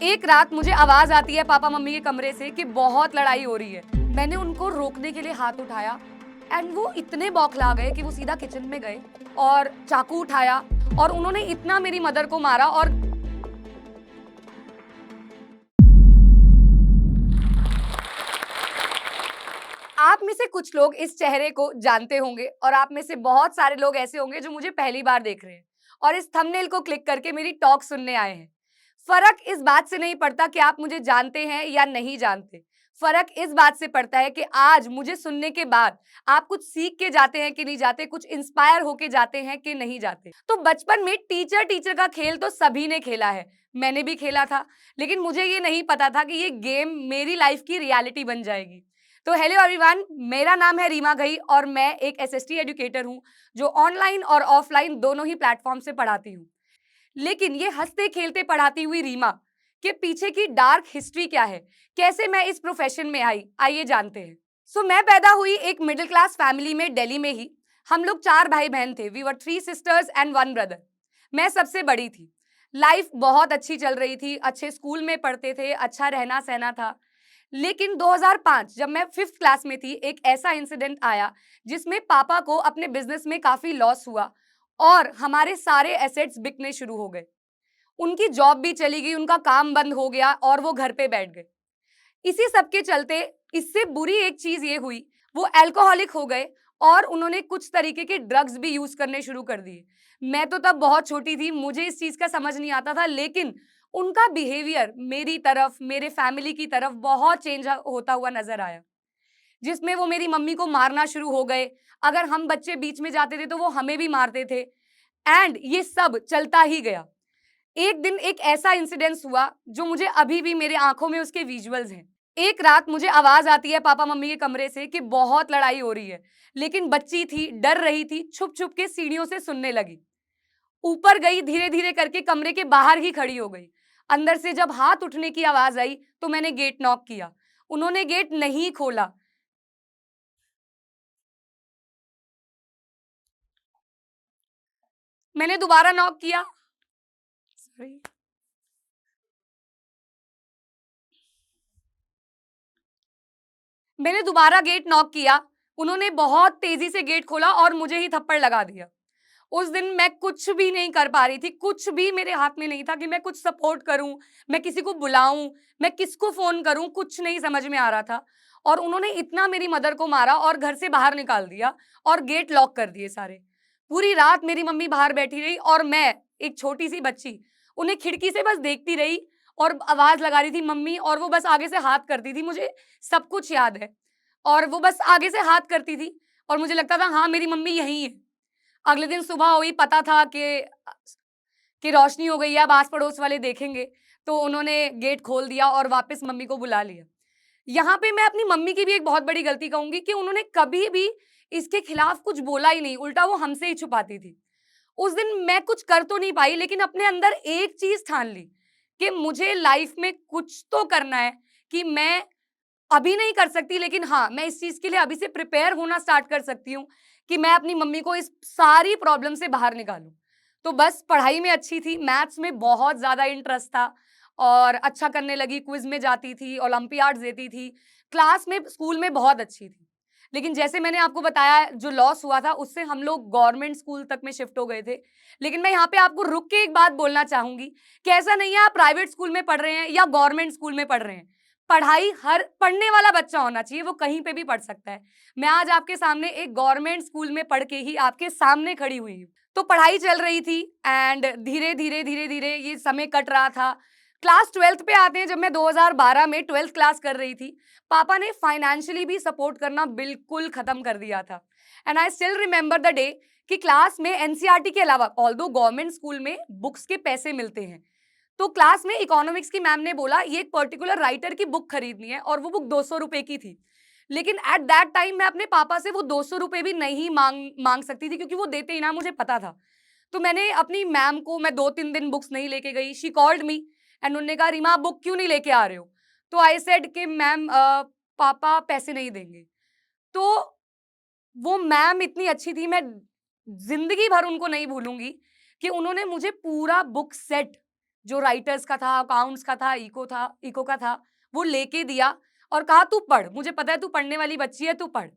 एक रात मुझे आवाज आती है पापा मम्मी के कमरे से कि बहुत लड़ाई हो रही है। मैंने उनको रोकने के लिए हाथ उठाया एंड वो इतने बौखला गए कि वो सीधा किचन में गए और चाकू उठाया और उन्होंने इतना मेरी मदर को मारा। और आप में से कुछ लोग इस चेहरे को जानते होंगे और आप में से बहुत सारे लोग ऐसे होंगे जो मुझे पहली बार देख रहे हैं और इस थंबनेल को क्लिक करके मेरी टॉक सुनने आए हैं। फर्क इस बात से नहीं पड़ता कि आप मुझे जानते हैं या नहीं जानते। फर्क इस बात से पड़ता है कि आज मुझे सुनने के बाद आप कुछ सीख के जाते हैं कि नहीं जाते, कुछ इंस्पायर होके जाते हैं कि नहीं जाते। तो बचपन में टीचर टीचर का खेल तो सभी ने खेला है, मैंने भी खेला था, लेकिन मुझे ये नहीं पता था कि ये गेम मेरी लाइफ की रियलिटी बन जाएगी। तो हेलो एवरीवन, मेरा नाम है रीमा घई और मैं एक एसएसटी एजुकेटर हूँ जो ऑनलाइन और ऑफलाइन दोनों ही प्लेटफॉर्म से पढ़ाती हूँ। लेकिन ये हंसते खेलते पढ़ाती हुई रीमा के पीछे की डार्क हिस्ट्री क्या है, कैसे मैं इस प्रोफेशन में आई, आइए जानते हैं। मैं पैदा हुई एक मिडिल क्लास फैमिली में दिल्ली में ही। हम लोग 4 भाई बहन थे। We were 3 sisters and 1 brother. मैं सबसे बड़ी थी। लाइफ बहुत अच्छी चल रही थी, अच्छे स्कूल में पढ़ते थे, अच्छा रहना सहना था। लेकिन 2005 जब मैं 5th क्लास में थी, एक ऐसा इंसिडेंट आया जिसमें पापा को अपने बिजनेस में काफी लॉस हुआ और हमारे सारे एसेट्स बिकने शुरू हो गए। उनकी जॉब भी चली गई, उनका काम बंद हो गया और वो घर पे बैठ गए। इसी सब के चलते इससे बुरी एक चीज ये हुई, वो अल्कोहलिक हो गए और उन्होंने कुछ तरीके के ड्रग्स भी यूज करने शुरू कर दिए। मैं तो तब बहुत छोटी थी, मुझे इस चीज का समझ नहीं आता था, लेकिन उनका बिहेवियर मेरी तरफ, मेरे फैमिली की तरफ बहुत चेंज होता हुआ नजर आया, जिसमें वो मेरी मम्मी को मारना शुरू हो गए। अगर हम बच्चे बीच में जाते थे तो वो हमें भी मारते थे एंड ये सब चलता ही गया। एक दिन एक ऐसा इंसिडेंस हुआ जो मुझे अभी भी मेरे आंखों में उसके विजुअल्स हैं। एक रात मुझे आवाज आती है पापा मम्मी के कमरे से कि बहुत लड़ाई हो रही है, लेकिन बच्ची थी, डर रही थी, छुप छुप के सीढ़ियों से सुनने लगी। ऊपर गई, धीरे धीरे करके कमरे के बाहर ही खड़ी हो गई। अंदर से जब हाथ उठने की आवाज आई तो मैंने गेट नॉक किया। उन्होंने गेट नहीं खोला। मैंने दोबारा नॉक किया। सॉरी। मैंने दोबारा गेट नॉक किया। उन्होंने बहुत तेजी से गेट खोला और मुझे ही थप्पड़ लगा दिया। उस दिन मैं कुछ भी नहीं कर पा रही थी, कुछ भी मेरे हाथ में नहीं था कि मैं कुछ सपोर्ट करूं, मैं किसी को बुलाऊं, मैं किसको फोन करूं, कुछ नहीं समझ में आ रहा था। और उन्होंने इतना मेरी मदर को मारा और घर से बाहर निकाल दिया और गेट लॉक कर दिए सारे। पूरी रात मेरी मम्मी बाहर बैठी रही और मैं, एक छोटी सी बच्ची, उन्हें खिड़की से बस देखती रही और आवाज लगा रही थी मम्मी, और वो बस आगे से हाथ करती थी। मुझे सब कुछ याद है और वो बस आगे से हाथ करती थी और मुझे लगता था हाँ मेरी मम्मी यहीं है। अगले दिन सुबह हुई, पता था कि रोशनी हो गई है, अब आस पड़ोस वाले देखेंगे, तो उन्होंने गेट खोल दिया और वापस मम्मी को बुला लिया। यहाँ पे मैं अपनी मम्मी की भी एक बहुत बड़ी गलती कहूंगी कि उन्होंने कभी भी इसके खिलाफ कुछ बोला ही नहीं, उल्टा वो हमसे ही छुपाती थी। उस दिन मैं कुछ कर तो नहीं पाई, लेकिन अपने अंदर एक चीज ठान ली कि मुझे लाइफ में कुछ तो करना है, कि मैं अभी नहीं कर सकती, लेकिन हाँ, मैं इस चीज़ के लिए अभी से प्रिपेयर होना स्टार्ट कर सकती हूँ कि मैं अपनी मम्मी को इस सारी प्रॉब्लम से बाहर निकालूँ। तो बस पढ़ाई में अच्छी थी, मैथ्स में बहुत ज़्यादा इंटरेस्ट था और अच्छा करने लगी, क्विज़ में जाती थी, ओलंपियाड्स देती थी, क्लास में, स्कूल में बहुत अच्छी थी। लेकिन जैसे मैंने आपको बताया, जो लॉस हुआ था उससे हम लोग गवर्नमेंट स्कूल तक में शिफ्ट हो गए थे। लेकिन मैं यहाँ पे आपको रुक के एक बात बोलना चाहूँगी कि ऐसा नहीं है आप प्राइवेट स्कूल में पढ़ रहे हैं या गवर्नमेंट स्कूल में पढ़ रहे हैं। पढ़ाई हर पढ़ने वाला बच्चा होना चाहिए, वो कहीं पे भी पढ़ सकता है। मैं आज आपके सामने एक गवर्नमेंट स्कूल में पढ़ के ही आपके सामने खड़ी हुई हूँ। तो पढ़ाई चल रही थी एंड धीरे-धीरे ये समय कट रहा था। क्लास 12th पे आते हैं, जब मैं 2012 में 12th क्लास कर रही थी, पापा ने फाइनेंशियली भी सपोर्ट करना बिल्कुल खत्म कर दिया था। And I still remember the day कि क्लास में एनसीईआरटी के अलावा, ऑल्दो गवर्नमेंट स्कूल में बुक्स के पैसे मिलते हैं, तो क्लास में इकोनॉमिक्स की मैम ने बोला ये एक पर्टिकुलर राइटर की बुक खरीदनी है और वो बुक 200 रुपए की थी। लेकिन एट दैट टाइम मैं अपने पापा से वो 200 रुपए भी नहीं मांग मांग सकती थी, क्योंकि वो देते ही ना, मुझे पता था। तो मैंने अपनी मैम को, मैं 2-3 दिन बुक्स नहीं लेके गई, शी कॉल्ड मी एंड उन्होंने कहा रीमा आप बुक क्यों नहीं लेके आ रहे हो? तो आई सेड कि मैम पापा पैसे नहीं देंगे। तो वो मैम इतनी अच्छी थी, मैं जिंदगी भर उनको नहीं भूलूंगी कि उन्होंने मुझे पूरा बुक सेट जो राइटर्स का था, अकाउंट्स का था, इको का था, वो लेके दिया और कहा तू पढ़, मुझे पता है तू पढ़ने वाली बच्ची है, तू पढ़।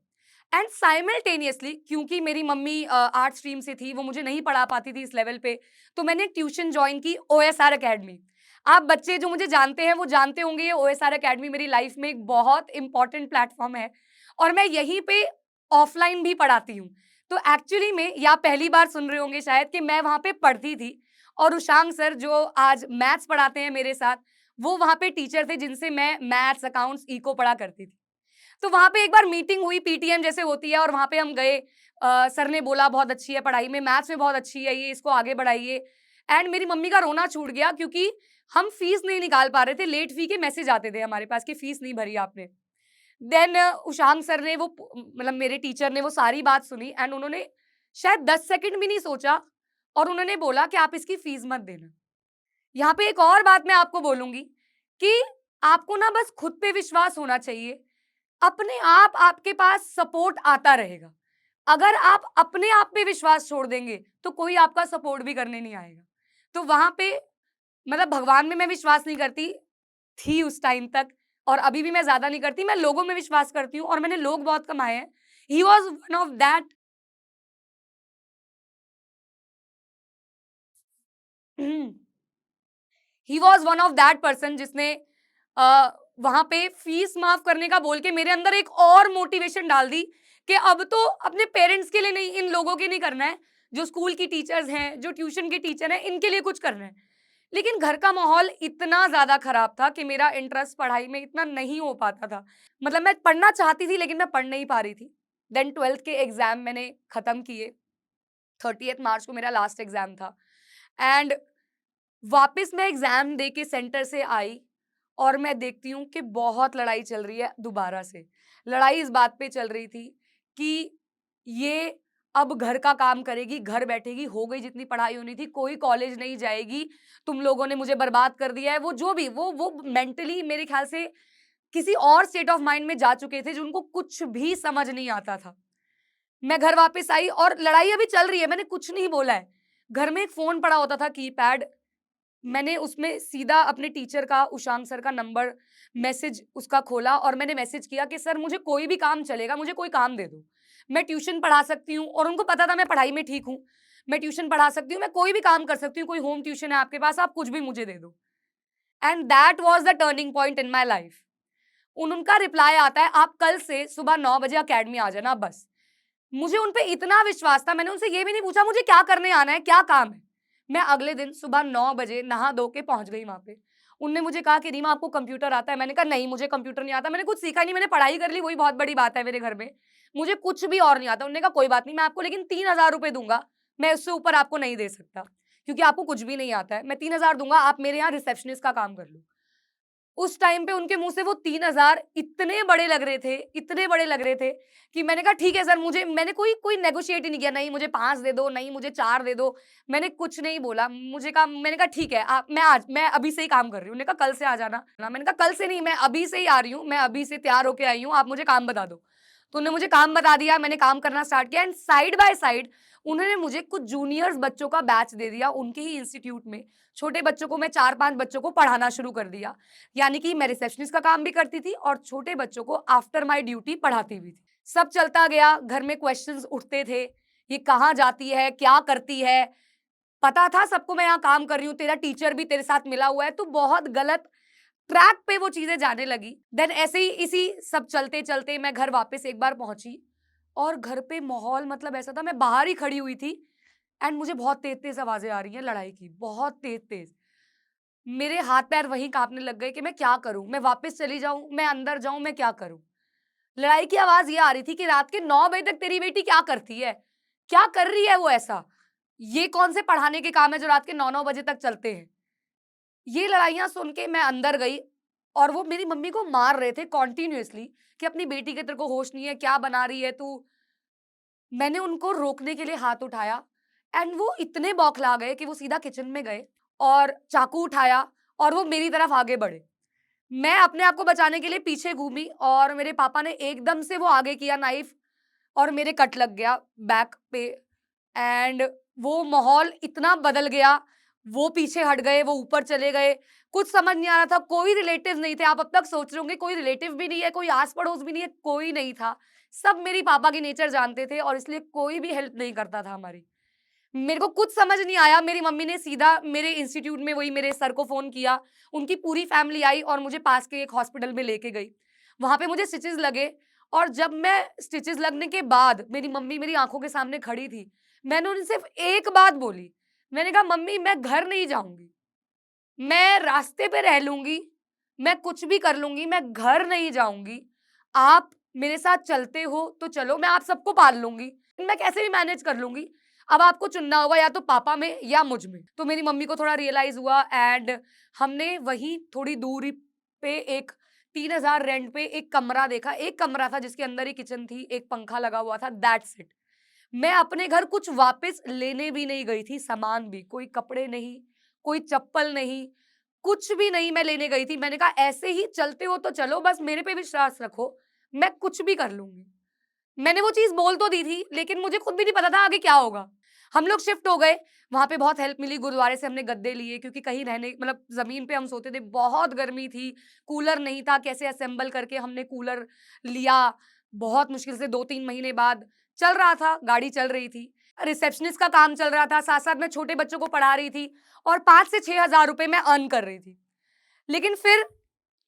एंड साइमल्टेनियसली क्योंकि मेरी मम्मी आर्ट स्ट्रीम से थी, वो मुझे नहीं पढ़ा पाती थी इस लेवल पे, तो मैंने ट्यूशन जॉइन की ओएसआर अकेडमी। आप बच्चे जो मुझे जानते हैं वो जानते होंगे, ये ओएसआर अकेडमी मेरी लाइफ में एक बहुत इंपॉर्टेंट प्लेटफॉर्म है और मैं यहीं पे ऑफलाइन भी पढ़ाती हूँ। तो एक्चुअली में या पहली बार सुन रहे होंगे शायद कि मैं वहाँ पे पढ़ती थी और उशांग सर जो आज मैथ्स पढ़ाते हैं मेरे साथ, वो वहाँ पे टीचर थे जिनसे मैं मैथ्स, अकाउंट्स, इको पढ़ा करती थी। तो वहाँ पे एक बार मीटिंग हुई पीटीएम जैसे होती है और वहाँ पे हम गए। सर ने बोला बहुत अच्छी है पढ़ाई में, मैथ्स में बहुत अच्छी है ये, इसको आगे बढ़ाइए। एंड मेरी मम्मी का रोना छूट गया क्योंकि हम फीस नहीं निकाल पा रहे थे, लेट फी के मैसेज आते थे हमारे पास कि फीस नहीं भरी आपने। देन उशांग सर ने मतलब मेरे टीचर ने वो सारी बात सुनी एंड उन्होंने शायद 10 सेकंड भी नहीं सोचा और उन्होंने बोला कि आप इसकी फीस मत देना। यहाँ पे एक और बात मैं आपको बोलूँगी कि आपको ना बस खुद पे विश्वास होना चाहिए। अपने आप आपके पास सपोर्ट आता रहेगा। अगर आप अपने आप पे विश्वास छोड़ देंगे, तो कोई आपका सपोर्ट भी करने नहीं आएगा। तो वहाँ पे मतलब भगवान में मैं विश्वास नहीं करती थी उस टाइम तक और अभी भी मैं ज़्यादा नहीं करती, मैं लोगों में विश्वास करती हूँ और मैंने लोग बहुत कमाए हैं। He was one of that he was one of that person जिसने वहां पे फीस माफ करने का बोल के मेरे अंदर एक और मोटिवेशन डाल दी कि अब तो अपने पेरेंट्स के लिए नहीं, इन लोगों के नहीं करना है, जो स्कूल की टीचर्स हैं, जो ट्यूशन के टीचर हैं, इनके लिए कुछ करना है। लेकिन घर का माहौल इतना ज्यादा खराब था कि मेरा इंटरेस्ट पढ़ाई में इतना नहीं हो पाता था। मतलब मैं पढ़ना चाहती थी लेकिन मैं पढ़ नहीं पा रही थी। देन 12th के एग्जाम मैंने खत्म किए। 30th मार्च को मेरा लास्ट एग्जाम था एंड वापस मैं एग्जाम दे के सेंटर से आई और मैं देखती हूँ कि बहुत लड़ाई चल रही है दोबारा से। लड़ाई इस बात पे चल रही थी कि ये अब घर का काम करेगी, घर बैठेगी, हो गई जितनी पढ़ाई होनी थी, कोई कॉलेज नहीं जाएगी, तुम लोगों ने मुझे बर्बाद कर दिया है। वो जो भी वो मेंटली मेरे ख्याल से किसी और स्टेट ऑफ माइंड में जा चुके थे, जो उनको कुछ भी समझ नहीं आता था। मैं घर वापस आई और लड़ाई अभी चल रही है, मैंने कुछ नहीं बोला है। घर में एक फ़ोन पड़ा होता था कीपैड, मैंने उसमें सीधा अपने टीचर का, उशांग सर का नंबर, मैसेज उसका खोला और मैंने मैसेज किया कि सर मुझे कोई भी काम चलेगा, मुझे कोई काम दे दो। मैं ट्यूशन पढ़ा सकती हूँ और उनको पता था मैं पढ़ाई में ठीक हूँ। मैं ट्यूशन पढ़ा सकती हूँ, मैं कोई भी काम कर सकती हूँ, कोई होम ट्यूशन है आपके पास, आप कुछ भी मुझे दे दो। And that was the turning point in my life. उनका रिप्लाई आता है, आप कल से सुबह 9 बजे अकेडमी आ जाना बस। मुझे उन पे इतना विश्वास था, मैंने उनसे ये भी नहीं पूछा मुझे क्या करने आना है, क्या काम है। मैं अगले दिन सुबह 9 बजे नहा धो के पहुँच गई वहाँ पे। उन्होंने मुझे कहा कि रीमा आपको कंप्यूटर आता है? मैंने कहा नहीं मुझे कंप्यूटर नहीं आता, मैंने कुछ सीखा नहीं, मैंने पढ़ाई कर ली वही बहुत बड़ी बात है मेरे घर में। मुझे कुछ भी और नहीं आता। उन्होंने कहा कोई बात नहीं मैं आपको लेकिन 3000 रुपए दूँगा, मैं उससे ऊपर आपको नहीं दे सकता, क्योंकि आपको कुछ भी नहीं आता है। मैं 3000 दूँगा, आप मेरे यहाँ रिसेप्शनिस्ट का काम कर लो। उस टाइम पे उनके मुँह से वो 3000 इतने बड़े लग रहे थे, इतने बड़े लग रहे थे कि मैंने कहा ठीक है सर, मुझे मैंने कोई कोई नेगोशिएट ही नहीं किया, नहीं मुझे 5 दे दो, नहीं मुझे 4 दे दो, मैंने कुछ नहीं बोला। मैंने कहा ठीक है आप मैं अभी से ही काम कर रही हूँ। उन्होंने कहा कल से आ जाना। मैंने कहा कल से नहीं, मैं अभी से ही आ रही हूँ, मैं अभी से तैयार होके आई हूँ, आप मुझे काम बता दो। तो उन्होंने मुझे काम बता दिया, मैंने काम करना स्टार्ट किया एंड साइड बाय साइड उन्होंने मुझे कुछ जूनियर्स बच्चों का बैच दे दिया उनके ही इंस्टीट्यूट में। छोटे बच्चों को मैं 4-5 बच्चों को पढ़ाना शुरू कर दिया। यानी कि मैं रिसेप्शनिस्ट का काम भी करती थी और छोटे बच्चों को आफ्टर माय ड्यूटी पढ़ाती भी थी। सब चलता गया, घर में क्वेश्चंस उठते थे, ये कहाँ जाती है, क्या करती है? पता था सबको मैं यहाँ काम कर रही हूँ, तेरा टीचर भी तेरे साथ मिला हुआ है, तो बहुत गलत ट्रैक पे वो चीज़ें जाने लगी। देन ऐसे ही इसी सब चलते-चलते मैं घर वापस एक बार पहुँची और घर पे माहौल मतलब ऐसा था, मैं बाहर ही खड़ी हुई थी एंड मुझे बहुत तेज़-तेज़ आवाज़ें आ रही हैं लड़ाई की, बहुत तेज़-तेज़। मेरे हाथ-पैर वहीं काँपने लग गए कि मैं क्या करूँ? मैं वापस चली जाऊँ? मैं अंदर जाऊँ? मैं क्या करूँ? लड़ाई की आवाज़ ये आ रही थी कि रात के 9 बजे तक तेरी बेटी क्या करती है? क्या कर रही है वो ऐसा? ये कौन से पढ़ाने के काम है जो रात के 9-9 बजे तक चलते हैं? ये लड़ाइयाँ सुन के मैं अंदर गई और वो मेरी मम्मी को मार रहे थे कंटीन्यूअसली कि अपनी बेटी के तेरे को होश नहीं है, क्या बना रही है तू? मैंने उनको रोकने के लिए हाथ उठाया एंड वो इतने बौखला गए कि वो सीधा किचन में गए और चाकू उठाया और वो मेरी तरफ आगे बढ़े। मैं अपने आप को बचाने के लिए पीछे घूमी और मेरे पापा ने एकदम से वो आगे किया नाइफ और मेरे कट लग गया बैक पे एंड वो माहौल इतना बदल गया। वो पीछे हट गए, वो ऊपर चले गए, कुछ समझ नहीं आ रहा था, कोई रिलेटिव नहीं थे। आप अब तक सोच रहे होंगे कोई रिलेटिव भी नहीं है, कोई आस-पड़ोस भी नहीं है, कोई नहीं था। सब मेरी पापा की नेचर जानते थे और इसलिए कोई भी हेल्प नहीं करता था हमारी। मेरे को कुछ समझ नहीं आया, मेरी मम्मी ने सीधा मेरे इंस्टीट्यूट में वही मेरे सर को फ़ोन किया, उनकी पूरी फैमिली आई और मुझे पास के एक हॉस्पिटल में लेके गई। वहाँ पे मुझे स्टिचेज़ लगे और जब मैं स्टिचेज़ लगने के बाद मेरी मम्मी मेरी आँखों के सामने खड़ी थी, मैंने उन्हें सिर्फ़ एक बात बोली, मैंने कहा, "मम्मी, मैं घर नहीं जाऊँगी। मैं रास्ते पे रह लूँगी, मैं कुछ भी कर लूँगी, मैं घर नहीं जाऊँगी। आप मेरे साथ चलते हो तो चलो, मैं आप सबको पाल लूँगी, मैं कैसे भी मैनेज कर लूँगी। अब आपको चुनना होगा या तो पापा में या मुझ में।" तो मेरी मम्मी को थोड़ा रियलाइज़ हुआ एंड हमने वहीं थोड़ी दूरी पे एक 3000 रेंट पे एक कमरा देखा। एक कमरा था जिसके अंदर ही किचन थी, एक पंखा लगा हुआ था, दैट्स इट। मैं अपने घर कुछ वापस लेने भी नहीं गई थी, सामान भी, कोई कपड़े नहीं, कोई चप्पल नहीं, कुछ भी नहीं मैं लेने गई थी। मैंने कहा, ऐसे ही चलते हो तो चलो, बस मेरे पे विश्वास रखो, मैं कुछ भी कर लूँगी। मैंने वो चीज़ बोल तो दी थी, लेकिन मुझे खुद भी नहीं पता था आगे क्या होगा। हम लोग शिफ्ट हो गए, वहाँ पे बहुत हेल्प मिली, गुरुद्वारे से हमने गद्दे लिए क्योंकि कहीं रहने मतलब ज़मीन पे हम सोते थे, बहुत गर्मी थी, कूलर नहीं था, कैसे असेंबल करके हमने कूलर लिया, बहुत मुश्किल से 2-3 महीने बाद चल रहा था, गाड़ी चल रही थी। रिसेप्शनिस्ट का काम चल रहा था, साथ-साथ मैं छोटे बच्चों को पढ़ा रही थी और 5 से 6 हज़ार रुपए मैं अर्न कर रही थी। लेकिन फिर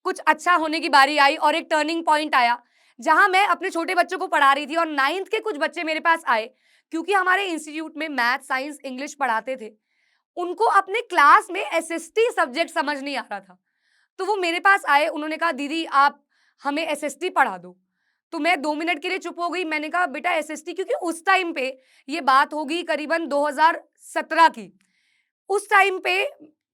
कुछ अच्छा होने की बारी आई और एक टर्निंग पॉइंट आया, जहाँ मैं अपने छोटे बच्चों को पढ़ा रही थी और 9th के कुछ बच्चे मेरे पास आए, क्योंकि हमारे इंस्टीट्यूट में मैथ, साइंस, इंग्लिश पढ़ाते थे। उनको अपने क्लास में एसएसटी सब्जेक्ट समझ नहीं आ रहा था। तो वो मेरे पास आए, उन्होंने कहा, "दीदी, आप हमें एसएसटी पढ़ा दो।" तो मैं 2 मिनट के लिए चुप हो गई। मैंने कहा, "बेटा, एसएसटी" क्योंकि उस टाइम पे ये बात होगी करीबन 2017 की। उस टाइम पे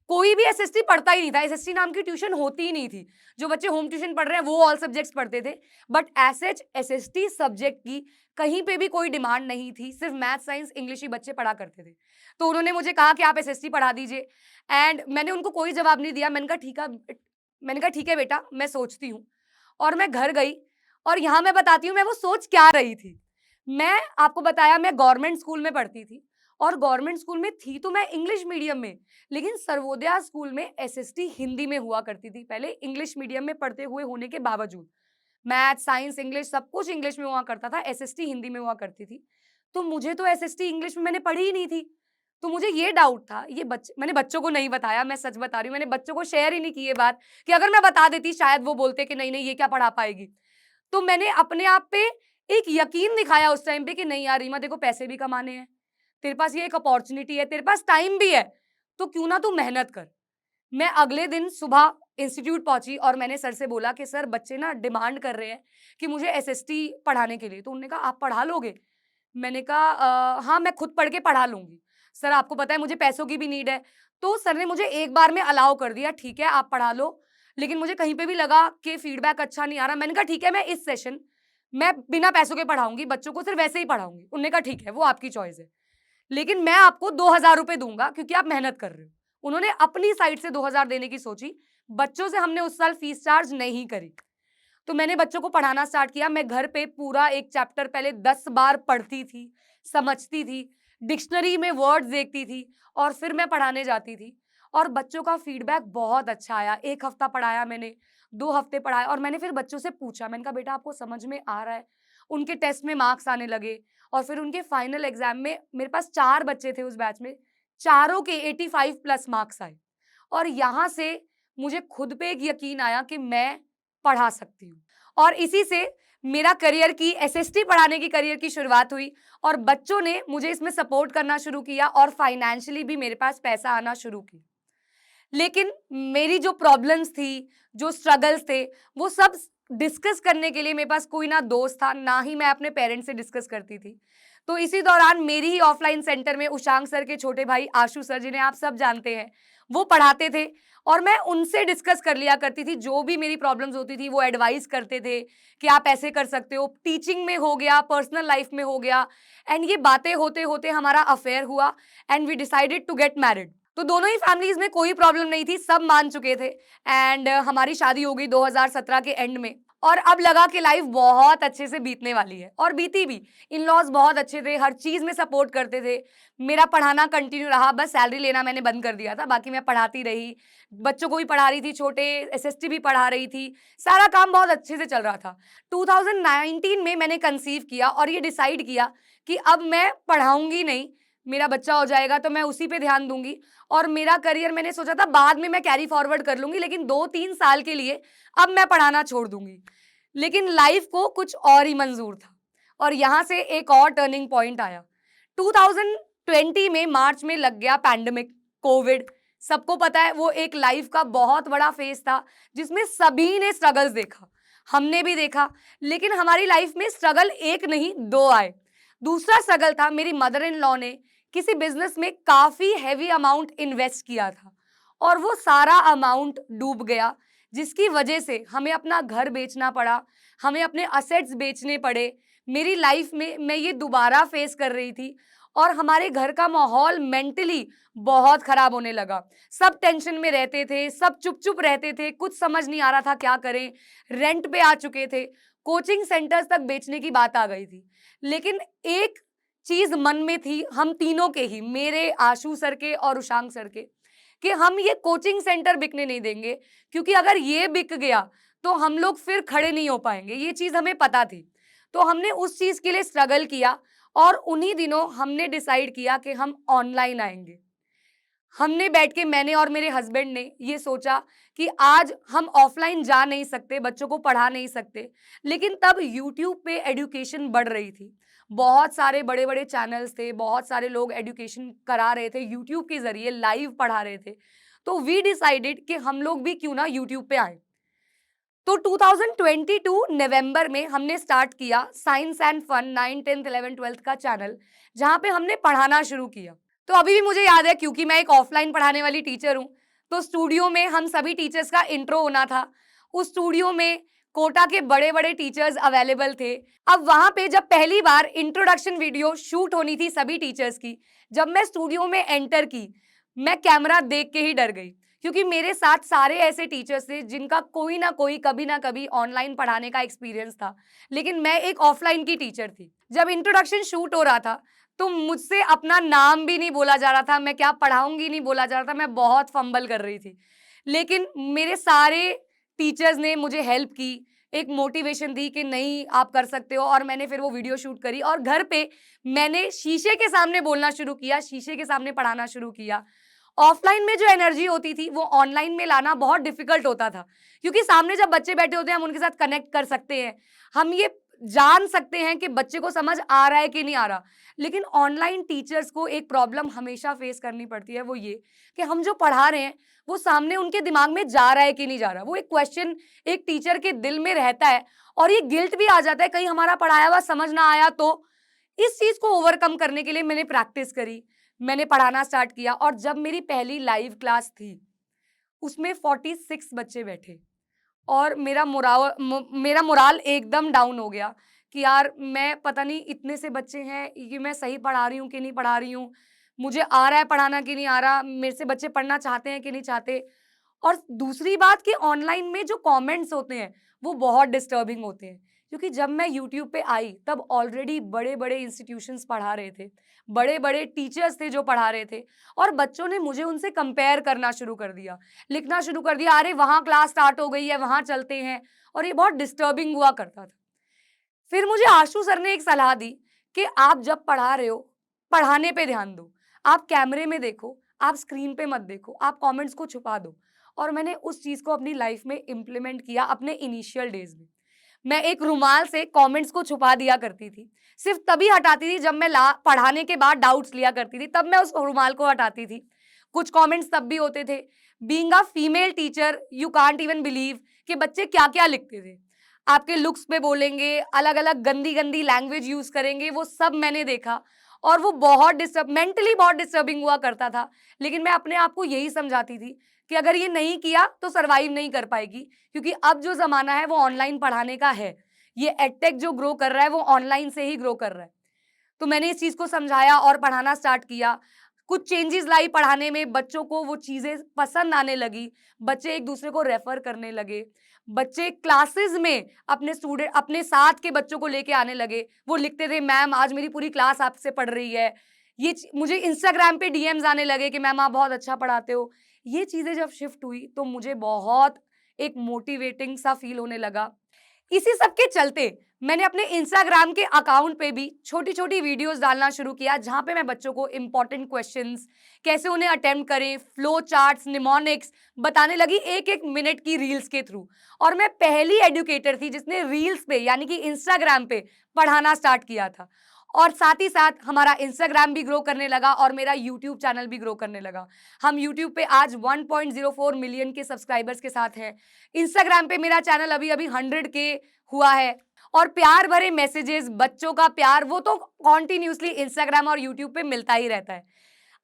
कोई भी एसएसटी पढ़ता ही नहीं था, एसएसटी नाम की ट्यूशन होती ही नहीं थी। जो बच्चे होम ट्यूशन पढ़ रहे हैं, वो ऑल सब्जेक्ट्स पढ़ते थे। But as such SST subject की कहीं पे भी कोई डिमांड नहीं थी, सिर्फ़ मैथ, साइंस, इंग्लिश ही बच्चे पढ़ा करते थे। तो उन्होंने मुझे कहा कि आप एसएसटी पढ़ा दीजिए एंड मैंने उनको कोई जवाब नहीं दिया। मैंने कहा, "ठीक है बेटा, मैं सोचती हूँ।" और मैं घर गई और यहाँ मैं बताती हूँ मैं वो सोच क्या रही थी। मैं आपको बताया मैं गवर्नमेंट स्कूल में पढ़ती थी और गवर्नमेंट स्कूल में थी तो मैं इंग्लिश मीडियम में, लेकिन सर्वोदया स्कूल में एसएसटी हिंदी में हुआ करती थी पहले, इंग्लिश मीडियम में पढ़ते हुए होने के बावजूद। मैथ, साइंस, इंग्लिश सब कुछ इंग्लिश में हुआ करता था, एसएसटी हिंदी में हुआ करती थी। तो मुझे तो एसएसटी इंग्लिश में मैंने पढ़ी ही नहीं थी। तो मुझे ये डाउट था, ये मैंने बच्चों को नहीं बताया, मैं सच बता रही हूँ, मैंने बच्चों को शेयर ही नहीं की ये बात कि अगर मैं बता देती शायद वो बोलते कि नहीं, नहीं ये क्या पढ़ा पाएगी। तो मैंने अपने आप पे एक यकीन दिखाया उस टाइम पे कि नहीं यार रीमा, देखो पैसे भी कमाने हैं, तेरे पास ये एक अपॉर्च्युनिटी है, तेरे पास टाइम भी है, तो क्यों ना तू मेहनत कर। मैं अगले दिन सुबह इंस्टीट्यूट पहुंची और मैंने सर से बोला कि सर बच्चे ना डिमांड कर रहे हैं कि मुझे एसएसटी पढ़ाने के लिए। तो उन्होंने कहा, आप पढ़ा लोगे? मैंने कहा, हाँ, मैं खुद पढ़ के पढ़ा लूँगी। सर आपको पता है मुझे पैसों की भी नीड है। तो सर ने मुझे एक बार में अलाउ कर दिया, ठीक है आप पढ़ा लो। लेकिन मुझे कहीं पे भी लगा कि फीडबैक अच्छा नहीं आ रहा। मैंने कहा, ठीक है, मैं इस सेशन मैं बिना पैसों के पढ़ाऊँगी, बच्चों को सिर्फ वैसे ही पढ़ाऊँगी। उन्होंने कहा, ठीक है, वो आपकी चॉइस है। लेकिन मैं आपको 2000 रुपए दूँगा क्योंकि आप मेहनत कर रहे हो। उन्होंने अपनी साइड से 2000 देने की सोची। बच्चों से हमने उस साल फीस चार्ज नहीं करी। तो मैंने बच्चों को पढ़ाना स्टार्ट किया। मैं घर पे पूरा एक चैप्टर पहले 10 बार पढ़ती थी, समझती थी, डिक्शनरी में वर्ड्स देखती थी और फिर मैं पढ़ाने जाती थी। और बच्चों का फीडबैक बहुत अच्छा आया। 1 हफ्ता पढ़ाया मैंने, 2 हफ्ते पढ़ाया और मैंने फिर बच्चों से पूछा, मैंने कहा, बेटा आपको समझ में आ रहा है? उनके टेस्ट में मार्क्स आने लगे और फिर उनके फाइनल एग्ज़ाम में मेरे पास 4 बच्चे थे उस बैच में, चारों के 85 प्लस मार्क्स आए। और यहाँ से मुझे खुद पे एक यकीन आया कि मैं पढ़ा सकती हूँ। और इसी से मेरा करियर की एसएसटी पढ़ाने की करियर की शुरुआत हुई और बच्चों ने मुझे इसमें सपोर्ट करना शुरू किया और फाइनेंशियली भी मेरे पास पैसा आना शुरू किया। लेकिन मेरी जो प्रॉब्लम्स थी, जो स्ट्रगल्स थे, वो सब डिस्कस करने के लिए मेरे पास कोई ना दोस्त था, ना ही मैं अपने पेरेंट्स से डिस्कस करती थी। तो इसी दौरान मेरी ही ऑफलाइन सेंटर में उशांक सर के छोटे भाई आशु सर, जिन्हें आप सब जानते हैं, वो पढ़ाते थे और मैं उनसे डिस्कस कर लिया करती थी। जो भी मेरी प्रॉब्लम्स होती थी, वो एडवाइस करते थे कि आप ऐसे कर सकते हो। टीचिंग में हो गया, पर्सनल लाइफ में हो गया एंड ये बातें होते-होते हमारा अफेयर हुआ and we decided to get married. तो दोनों ही फैमिलीज़ में कोई प्रॉब्लम नहीं थी, सब मान चुके थे एंड हमारी शादी हो गई 2017 के एंड में और अब लगा कि लाइफ बहुत अच्छे से बीतने वाली है, और बीती भी। इन-लॉज़ बहुत अच्छे थे, हर चीज़ में सपोर्ट करते थे। मेरा पढ़ाना कंटिन्यू रहा, बस सैलरी लेना मैंने बंद कर दिया था, बाकी मैं पढ़ाती रही। बच्चों को भी पढ़ा रही थी, छोटे एसएसटी भी पढ़ा रही थी, सारा काम बहुत अच्छे से चल रहा था। 2019 में मैंने कंसीव किया और ये डिसाइड किया कि अब मैं पढ़ाऊँगी नहीं, मेरा बच्चा हो जाएगा तो मैं उसी पे ध्यान दूँगी, और मेरा करियर मैंने सोचा था बाद में मैं कैरी फॉरवर्ड कर लूँगी, लेकिन 2-3 साल के लिए अब मैं पढ़ाना छोड़ दूँगी। लेकिन लाइफ को कुछ और ही मंज़ूर था, और यहाँ से एक और टर्निंग पॉइंट आया। 2020 में मार्च में लग गया पैंडेमिक, कोविड। सबको पता है वो एक लाइफ का बहुत बड़ा फेज़ था, जिसमें सभी ने स्ट्रगल्स देखा। हमने भी देखा, लेकिन हमारी लाइफ में स्ट्रगल एक नहीं 2 आए। दूसरा स्ट्रगल था, मेरी मदर इन लॉ ने किसी बिज़नेस में काफ़ी हेवी अमाउंट इन्वेस्ट किया था, और वो सारा अमाउंट डूब गया, जिसकी वजह से हमें अपना घर बेचना पड़ा, हमें अपने असेट्स बेचने पड़े। मेरी लाइफ में मैं ये दोबारा फेस कर रही थी, और हमारे घर का माहौल मेंटली बहुत खराब होने लगा। सब टेंशन में रहते थे, सब चुप-चुप रहते थे, कुछ समझ नहीं आ रहा था क्या करें, रेंट पे आ चुके थे, कोचिंग सेंटर्स तक बेचने की बात आ गई थी। लेकिन एक चीज़ मन में थी, हम तीनों के ही, मेरे, आशु सर के और उषांक सर के, कि हम ये कोचिंग सेंटर बिकने नहीं देंगे, क्योंकि अगर ये बिक गया तो हम लोग फिर खड़े नहीं हो पाएंगे। ये चीज़ हमें पता थी, तो हमने उस चीज़ के लिए स्ट्रगल किया, और उन्हीं दिनों हमने डिसाइड किया कि हम ऑनलाइन आएंगे। हमने बैठ के, मैंने और मेरे हस्बैंड ने ये सोचा कि आज हम ऑफलाइन जा नहीं सकते, बच्चों को पढ़ा नहीं सकते, लेकिन तब यूट्यूब पे एजुकेशन बढ़ रही थी। बहुत सारे बड़े-बड़े चैनल्स थे, बहुत सारे लोग एजुकेशन करा रहे थे, यूट्यूब के ज़रिए लाइव पढ़ा रहे थे। तो वी डिसाइडेड कि हम लोग भी क्यों ना यूट्यूब पे आएँ। तो 2022 नवंबर में हमने स्टार्ट किया science and fun 9, 10th, 11th, 12th का चैनल, जहाँ पे हमने पढ़ाना शुरू किया। तो अभी भी मुझे याद है, क्योंकि मैं एक ऑफलाइन पढ़ाने वाली टीचर हूँ, तो स्टूडियो में हम सभी टीचर्स का इंट्रो होना था। उस स्टूडियो में कोटा के बड़े-बड़े टीचर्स अवेलेबल थे। अब वहाँ पे जब पहली बार इंट्रोडक्शन वीडियो शूट होनी थी सभी टीचर्स की, जब मैं स्टूडियो में एंटर की, मैं कैमरा देख के ही डर गई, क्योंकि मेरे साथ सारे ऐसे टीचर्स थे जिनका कोई ना कोई कभी ना कभी ऑनलाइन पढ़ाने का एक्सपीरियंस था, लेकिन मैं एक ऑफलाइन की टीचर थी। जब इंट्रोडक्शन शूट हो रहा था, तो मुझसे अपना नाम भी नहीं बोला जा रहा था, मैं क्या पढ़ाऊंगी नहीं बोला जा रहा था, मैं बहुत फंबल कर रही थी। लेकिन मेरे सारे टीचर्स ने मुझे हेल्प की, एक मोटिवेशन दी कि नहीं आप कर सकते हो, और मैंने फिर वो वीडियो शूट करी, और घर पे मैंने शीशे के सामने बोलना शुरू किया, शीशे के सामने पढ़ाना शुरू किया। ऑफलाइन में जो एनर्जी होती थी वो ऑनलाइन में लाना बहुत डिफिकल्ट होता था, क्योंकि सामने जब बच्चे बैठे होते हैं हम उनके साथ कनेक्ट कर सकते हैं, हम ये जान सकते हैं कि बच्चे को समझ आ रहा है कि नहीं आ रहा। लेकिन ऑनलाइन टीचर्स को एक प्रॉब्लम हमेशा फेस करनी पड़ती है, वो ये कि हम जो पढ़ा रहे हैं वो सामने उनके दिमाग में जा रहा है कि नहीं जा रहा। वो एक क्वेश्चन एक टीचर के दिल में रहता है, और ये गिल्ट भी आ जाता है कहीं हमारा पढ़ाया हुआ समझ ना आया तो। इस चीज को ओवरकम करने के लिए मैंने प्रैक्टिस करी, मैंने पढ़ाना स्टार्ट किया, और जब मेरी पहली लाइव क्लास थी, उसमें 46 बच्चे बैठे, और मेरा मोराल एकदम डाउन हो गया कि यार मैं पता नहीं इतने से बच्चे हैं, ये मैं सही पढ़ा रही हूँ कि नहीं पढ़ा रही हूँ, मुझे आ रहा है पढ़ाना कि नहीं आ रहा, मेरे से बच्चे पढ़ना चाहते हैं कि नहीं चाहते। और दूसरी बात कि ऑनलाइन में जो कमेंट्स होते हैं वो बहुत डिस्टर्बिंग होते हैं, क्योंकि जब मैं यूट्यूब पे आई तब ऑलरेडी बड़े-बड़े इंस्टीट्यूशंस पढ़ा रहे थे, बड़े-बड़े टीचर्स थे जो पढ़ा रहे थे, और बच्चों ने मुझे उनसे कंपेयर करना शुरू कर दिया, लिखना शुरू कर दिया, अरे वहाँ क्लास स्टार्ट हो गई है, वहाँ चलते हैं, और ये बहुत डिस्टर्बिंग हुआ करता था। फिर मुझे आशु सर ने एक सलाह दी कि आप जब पढ़ा रहे हो, पढ़ाने पे ध्यान दो। आप कैमरे में देखो, आप स्क्रीन पे मत देखो, आप कमेंट्स को छुपा दो। और मैंने उस चीज़ को अपनी लाइफ में इम्प्लीमेंट किया अपने इनिशियल डेज़ में। मैं एक रुमाल से कमेंट्स को छुपा दिया करती थी। सिर्फ़ तभी हटाती थी जब मैं पढ़ाने के बाद डाउट्स लिया करती थी, तब मैं उस रुमाल को हटाती थी। कुछ कमेंट्स तब भी होते थे। Being a female teacher you can't even believe कि बच्चे क्या-क्या लिखते थे। आपके लुक्स पे बोलेंगे, अलग-अलग गंदी-गंदी लैंग्वेज यूज़ करेंगे, वो सब मैंने देखा, और वो बहुत मेंटली बहुत डिस्टर्बिंग हुआ करता था। लेकिन मैं अपने आप को यही समझाती थी कि अगर ये नहीं किया तो सर्वाइव नहीं कर पाएगी, क्योंकि अब जो ज़माना है वो ऑनलाइन पढ़ाने का है। ये एडटेक जो ग्रो कर रहा है वो ऑनलाइन से ही ग्रो कर रहा है। तो मैंने इस चीज़ को समझाया और पढ़ाना स्टार्ट किया। कुछ चेंजेस लाई पढ़ाने में, बच्चों को वो चीज़ें पसंद आने लगी, बच्चे एक दूसरे को रेफर करने लगे, बच्चे क्लासेस में अपने साथ के बच्चों को लेके आने लगे। वो लिखते थे, मैम आज मेरी पूरी क्लास आपसे पढ़ रही है। मुझे इंस्टाग्राम पे डीएम्स आने लगे कि मैम आप बहुत अच्छा पढ़ाते हो। ये चीज़ें जब शिफ्ट हुई तो मुझे बहुत एक मोटिवेटिंग सा फील होने लगा। इसी सब के चलते मैंने अपने इंस्टाग्राम के अकाउंट पे भी छोटी-छोटी वीडियोस डालना शुरू किया, जहाँ पे मैं बच्चों को इंपॉर्टेंट क्वेश्चंस कैसे उन्हें अटेम्प्ट करें, फ्लो चार्ट्स, निमोनिक्स बताने लगी 1-1 मिनट की रील्स के थ्रू। और मैं पहली एजुकेटर थी जिसने रील्स पे यानी कि इंस्टाग्राम पे पढ़ाना स्टार्ट किया था। और साथ ही साथ हमारा इंस्टाग्राम भी ग्रो करने लगा और मेरा यूट्यूब चैनल भी ग्रो करने लगा। हम यूट्यूब पे आज 1.04 मिलियन के सब्सक्राइबर्स के साथ हैं। इंस्टाग्राम पे मेरा चैनल अभी-अभी 100 के हुआ है। और प्यार भरे मैसेजेस, बच्चों का प्यार, वो तो कॉन्टिन्यूअसली इंस्टाग्राम और यूट्यूब पे मिलता ही रहता है।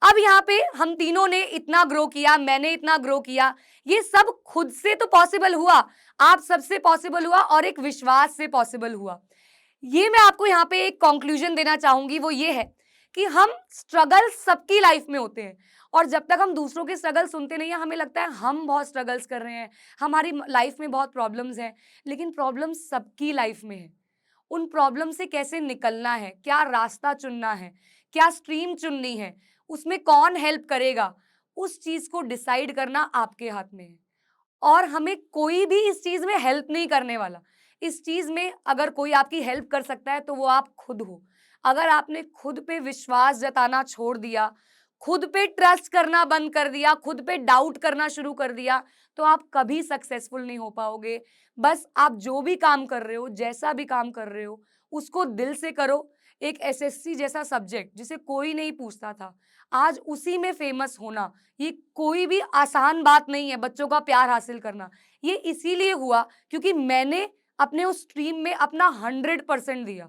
अब यहाँ पे हम तीनों ने इतना ग्रो किया, मैंने इतना ग्रो किया, ये सब खुद से तो पॉसिबल हुआ, आप सबसे पॉसिबल हुआ और एक विश्वास से पॉसिबल हुआ। ये मैं आपको यहाँ पे एक कंक्लूजन देना चाहूंगी, वो ये है कि हम स्ट्रगल सबकी लाइफ में होते हैं और जब तक हम दूसरों के स्ट्रगल सुनते नहीं है, हमें लगता है हम बहुत स्ट्रगल्स कर रहे हैं, हमारी लाइफ में बहुत प्रॉब्लम्स हैं, लेकिन प्रॉब्लम्स सबकी लाइफ में है। उन प्रॉब्लम से कैसे निकलना है, क्या रास्ता चुनना है, क्या स्ट्रीम चुननी है, उसमें कौन हेल्प करेगा, उस चीज को डिसाइड करना आपके हाथ में है। और हमें कोई भी इस चीज में हेल्प नहीं करने वाला। इस चीज में अगर कोई आपकी हेल्प कर सकता है तो वो आप खुद हो। अगर आपने खुद पे विश्वास जताना छोड़ दिया, खुद पे ट्रस्ट करना बंद कर दिया, खुद पे डाउट करना शुरू कर दिया, तो आप कभी सक्सेसफुल नहीं हो पाओगे। बस आप जो भी काम कर रहे हो, जैसा भी काम कर रहे हो, उसको दिल से करो। एक एसएससी जैसा सब्जेक्ट जिसे कोई नहीं पूछता था, आज उसी में फेमस होना, ये कोई भी आसान बात नहीं है। बच्चों का प्यार हासिल करना, ये इसीलिए हुआ क्योंकि मैंने अपने उस स्ट्रीम में अपना 100% दिया।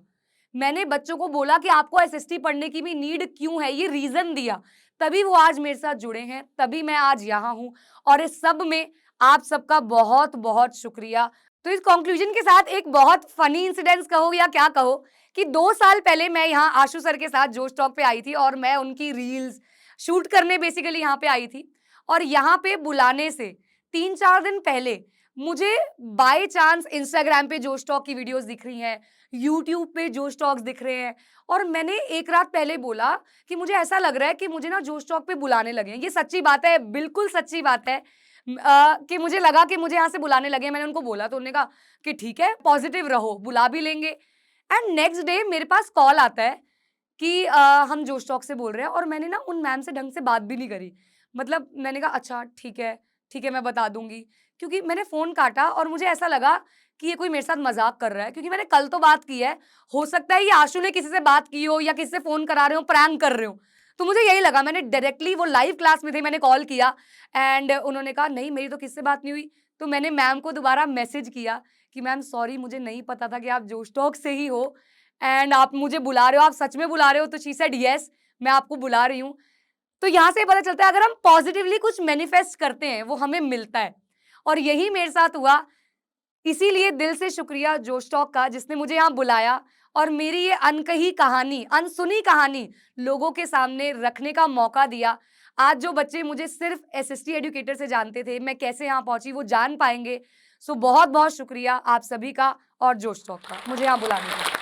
मैंने बच्चों को बोला कि आपको एसएसटी पढ़ने की भी नीड क्यों है, ये रीजन दिया, तभी वो आज मेरे साथ जुड़े हैं, तभी मैं आज यहाँ हूँ। और इस सब में आप सबका बहुत बहुत शुक्रिया। तो इस कंक्लूजन के साथ एक बहुत फनी इंसिडेंस कहो या क्या कहो कि 2 साल पहले मैं यहाँ आशु सर के साथ जोश टॉक पे आई थी और मैं उनकी रील्स शूट करने बेसिकली यहाँ पे आई थी। और यहाँ पे बुलाने से 3-4 दिन पहले मुझे बाय चांस इंस्टाग्राम पे जोश टॉक की वीडियोस दिख रही हैं, यूट्यूब पे जोश टॉक्स दिख रहे हैं। और मैंने एक रात पहले बोला कि मुझे ऐसा लग रहा है कि मुझे ना जोश टॉक पे बुलाने लगे हैं। ये सच्ची बात है, बिल्कुल सच्ची बात है। कि मुझे लगा कि मुझे यहाँ से बुलाने लगे हैं। मैंने उनको बोला तो उन्होंने कहा कि ठीक है, पॉजिटिव रहो, बुला भी लेंगे। एंड नेक्स्ट डे मेरे पास कॉल आता है कि हम जोश टॉक से बोल रहे हैं और मैंने ना उन मैम से ढंग से बात भी नहीं करी। मतलब मैंने कहा अच्छा ठीक है मैं बता दूँगी। क्योंकि मैंने फ़ोन काटा और मुझे ऐसा लगा कि ये कोई मेरे साथ मज़ाक कर रहा है, क्योंकि मैंने कल तो बात की है। हो सकता है ये आशु ने किसी से बात की हो या किसी से फ़ोन करा रहे हो, प्रैंक कर रहे हो। तो मुझे यही लगा, मैंने डायरेक्टली, वो लाइव क्लास में थे, मैंने कॉल किया एंड उन्होंने कहा नहीं मेरी तो किसी से बात नहीं हुई। तो मैंने मैम को दोबारा मैसेज किया कि मैम सॉरी, मुझे नहीं पता था कि आप जोश टॉक से ही हो एंड आप मुझे बुला रहे हो, आप सच में बुला रहे हो? तो शी सेड यस, मैं आपको बुला रही हूँ। तो यहाँ से पता चलता है अगर हम पॉजिटिवली कुछ मैनिफेस्ट करते हैं वो हमें मिलता है। और यही मेरे साथ हुआ। इसीलिए दिल से शुक्रिया जोश टॉक का जिसने मुझे यहाँ बुलाया और मेरी ये अनकही कहानी, अनसुनी कहानी लोगों के सामने रखने का मौका दिया। आज जो बच्चे मुझे सिर्फ एसएसटी एजुकेटर से जानते थे, मैं कैसे यहाँ पहुंची वो जान पाएंगे। सो बहुत बहुत शुक्रिया आप सभी का और जोश टॉक का मुझे यहाँ बुलाने का।